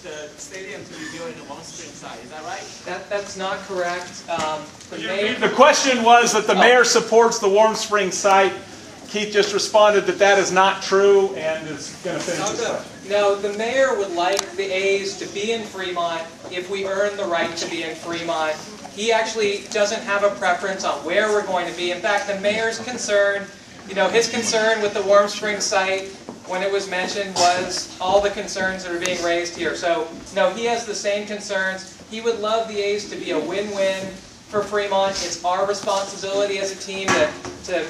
the stadium to be built in the Warm Springs side. Is that right? That's not correct. The question was that the mayor supports the Warm Springs site. Keith just responded that that is not true and is going to finish the question. No, the mayor would like the A's to be in Fremont if we earn the right to be in Fremont. He actually doesn't have a preference on where we're going to be. In fact, the mayor's concern, his concern with the Warm Springs site when it was mentioned was all the concerns that are being raised here. So, no, he has the same concerns. He would love the A's to be a win-win for Fremont. It's our responsibility as a team to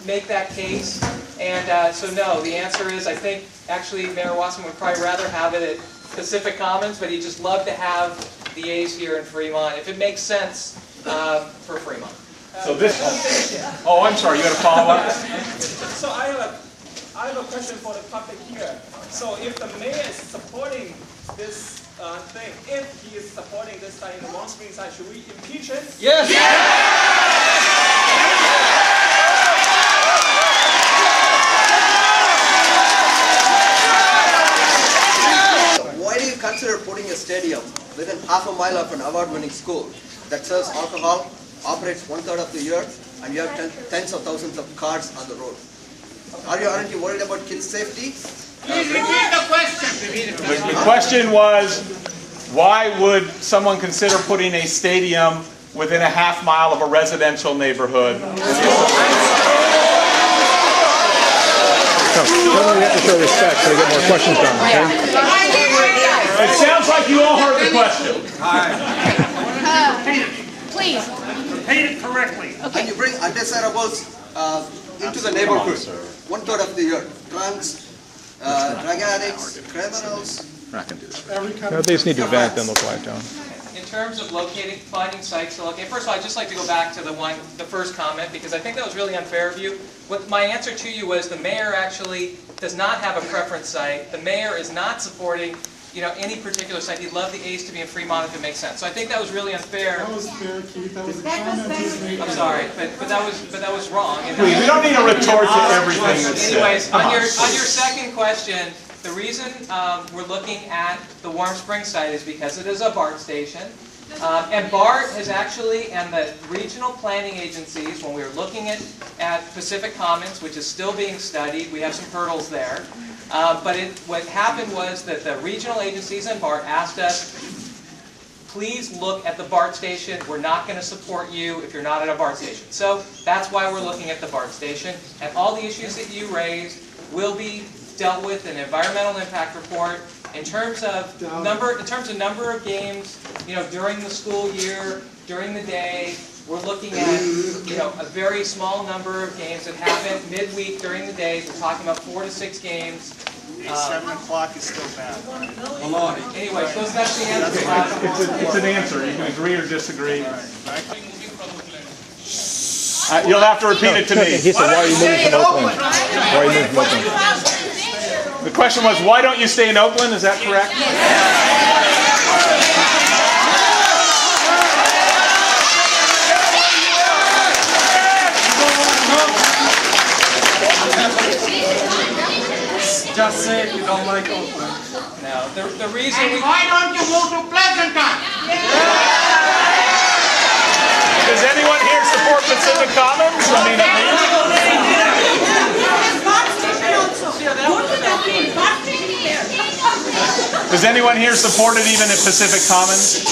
make that case. And so no, the answer is I think actually Mayor Wasserman would probably rather have it at Pacific Commons, but he'd just love to have the A's here in Fremont if it makes sense for Fremont. So this, oh, I'm sorry, you got a follow-up? So I have a question for the public here. So if the mayor is supporting this thing, if he is supporting this side in the Warm Springs side, should we impeach him? Yes! Why do you consider putting a stadium within half a mile of an award-winning school that serves alcohol, operates 1/3 of the year, and you have tens of thousands of cars on the road? Aren't you worried about kids' safety? Please repeat the question. The question was, why would someone consider putting a stadium within a half mile of a residential neighborhood? We have to show respect so we get more questions done, okay? It sounds like you all heard the question. Please. Repeat it correctly. When you bring undesirables into the neighborhood, 1/3 of the year, drunks, drug addicts, criminals. No, they just need to vent, then they'll quiet down. In terms of finding sites to locate, first of all, I'd just like to go back to the first comment because I think that was really unfair of you. What my answer to you was the mayor actually does not have a preference site. The mayor is not supporting any particular site. He'd love the A's to be in Fremont if it makes sense. So I think that was really unfair. That was fair, Keith. That was a comment he was making. I'm sorry, but that was wrong. Please, we don't need to retort to everything that's said. Anyways, on your second question, the reason we're looking at the Warm Springs site is because it is a BART station. And BART has actually, and the regional planning agencies, when we were looking at Pacific Commons, which is still being studied, we have some hurdles there. But what happened was that the regional agencies and BART asked us, please look at the BART station. We're not going to support you if you're not at a BART station. So that's why we're looking at the BART station. And all the issues that you raised will be dealt with in an environmental impact report. In terms of number of games, during the school year, during the day, we're looking at a very small number of games that happen midweek during the day. We're talking about 4 to 6 games. 7 o'clock is still bad. Anyway, so that's the answer. It's an answer. You can agree or disagree. You'll have to repeat it to me. He said, why are you moving from Oakland? Why are you moving from Oakland? The question was, why don't you stay in Oakland? Is that correct? Just say you don't like Oakland. No, the reason And why don't you move to Pleasanton? Does anyone here support Pacific Commons? Does anyone here support it even at Pacific Commons?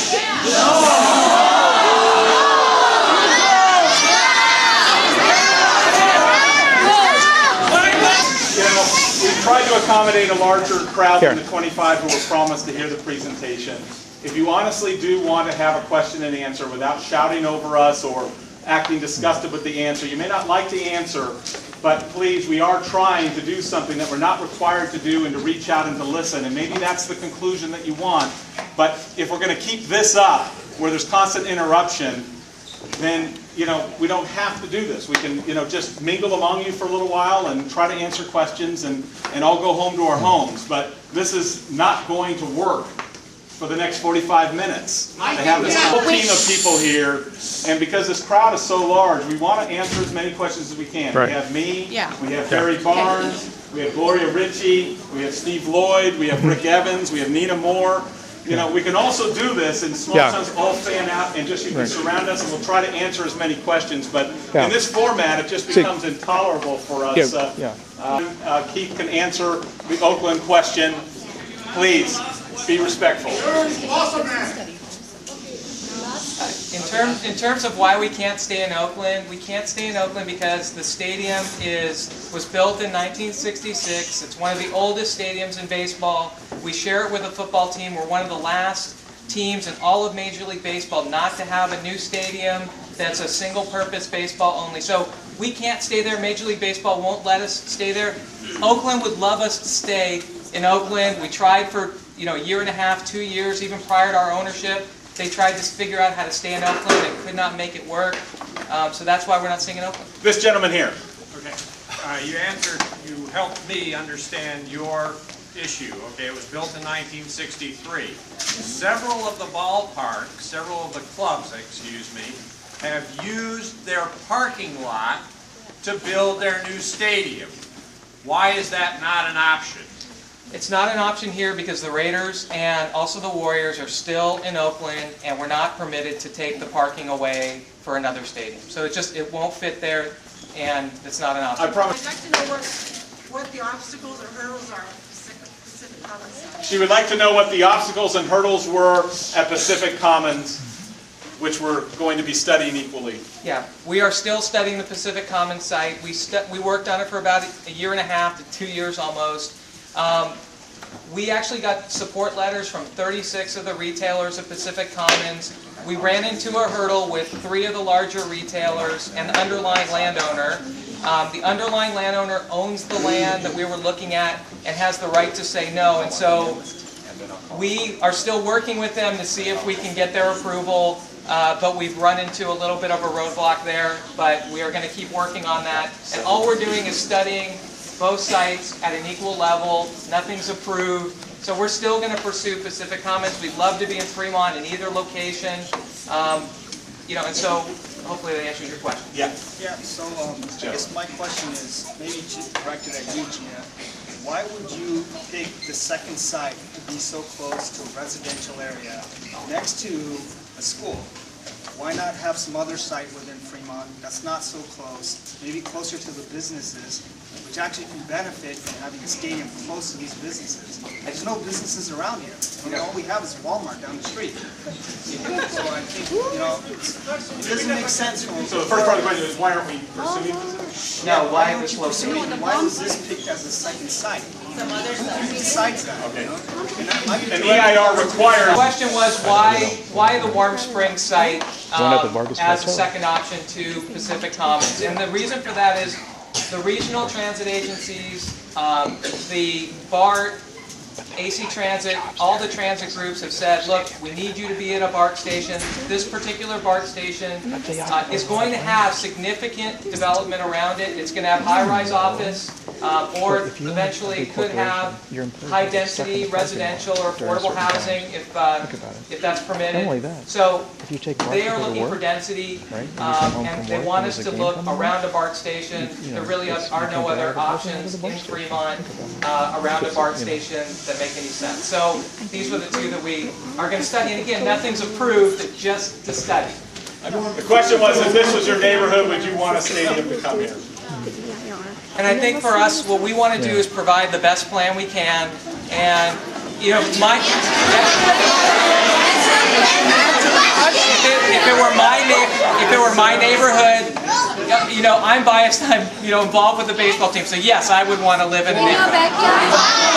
We tried to accommodate a larger crowd than the 25 who were promised to hear the presentation. If you honestly do want to have a question and answer without shouting over us or acting disgusted with the answer, you may not like the answer, but please, we are trying to do something that we're not required to do and to reach out and to listen, and maybe that's the conclusion that you want. But if we're going to keep this up, where there's constant interruption, then we don't have to do this. We can just mingle among you for a little while and try to answer questions and all go home to our homes. But this is not going to work for the next 45 minutes. To have this whole team of people here, and because this crowd is so large, we want to answer as many questions as we can. Right. We have me, Yeah. we have Harry Barnes, we have Gloria Ritchie, we have Steve Lloyd, we have Rick Evans, we have Nina Moore. You know, we can also do this in small chunks, all fan out, and just you can surround us, and we'll try to answer as many questions. But in this format, it just becomes intolerable for us. Keith can answer the Oakland question. Please be respectful. In terms of why we can't stay in Oakland, we can't stay in Oakland because the stadium was built in 1966. It's one of the oldest stadiums in baseball. We share it with a football team. We're one of the last teams in all of Major League Baseball not to have a new stadium that's a single-purpose baseball only. So we can't stay there. Major League Baseball won't let us stay there. Oakland would love us to stay in Oakland. We tried for a year and a half, 2 years, even prior to our ownership. They tried to figure out how to stay in Oakland and could not make it work. So that's why we're not staying in Oakland. This gentleman here. Okay. You helped me understand your issue. Okay, it was built in 1963. Several of the clubs, have used their parking lot to build their new stadium. Why is that not an option? It's not an option here because the Raiders and also the Warriors are still in Oakland, and we're not permitted to take the parking away for another stadium. So it won't fit there, and it's not an option. I promise. I'd like to know what the obstacles or hurdles are at Pacific Commons. She would like to know what the obstacles and hurdles were at Pacific Commons, which we're going to be studying equally. Yeah, we are still studying the Pacific Commons site. We worked on it for about a year and a half to 2 years almost. We actually got support letters from 36 of the retailers at Pacific Commons. We ran into a hurdle with 3 of the larger retailers and the underlying landowner. The underlying landowner owns the land that we were looking at and has the right to say no. And so we are still working with them to see if we can get their approval. But we've run into a little bit of a roadblock there. But we are going to keep working on that. And all we're doing is studying both sites at an equal level. Nothing's approved. So we're still going to pursue Pacific Commons. We'd love to be in Fremont in either location. And so hopefully that answers your question. Yeah. Yeah, so I guess my question is, maybe directed at you, Gina. Why would you pick the second site to be so close to a residential area next to a school? Why not have some other site within Fremont that's not so close, maybe closer to the businesses, which actually can benefit from having a stadium close to these businesses? There's no businesses around here. All we have is Walmart down the street. So I think, it doesn't make sense for me. So the first part of the question is, why aren't we pursuing Pacific? No, why aren't you pursuing? Why was this picked as a second site? Who decides that? Okay. And An EIR requires. The question was why the Warm Springs site as a second option to Pacific Commons. And the reason for that is the regional transit agencies, the BART, AC Transit, all the transit groups have said, look, we need you to be at a BART station. This particular BART station is going to have significant development around it. It's going to have high-rise office, or eventually it could have high-density residential or affordable housing if that's permitted. So they are looking for density, and they want us to look around a BART station. There really are no other options in Fremont around a BART station that make any sense. So these were the 2 that we are going to study. And again, nothing's approved, just to study. The question was, if this was your neighborhood, would you want a stadium to come here? And I think for us, what we want to do is provide the best plan we can. And if it were my neighborhood, I'm biased. I'm involved with the baseball team, so yes, I would want to live in a neighborhood.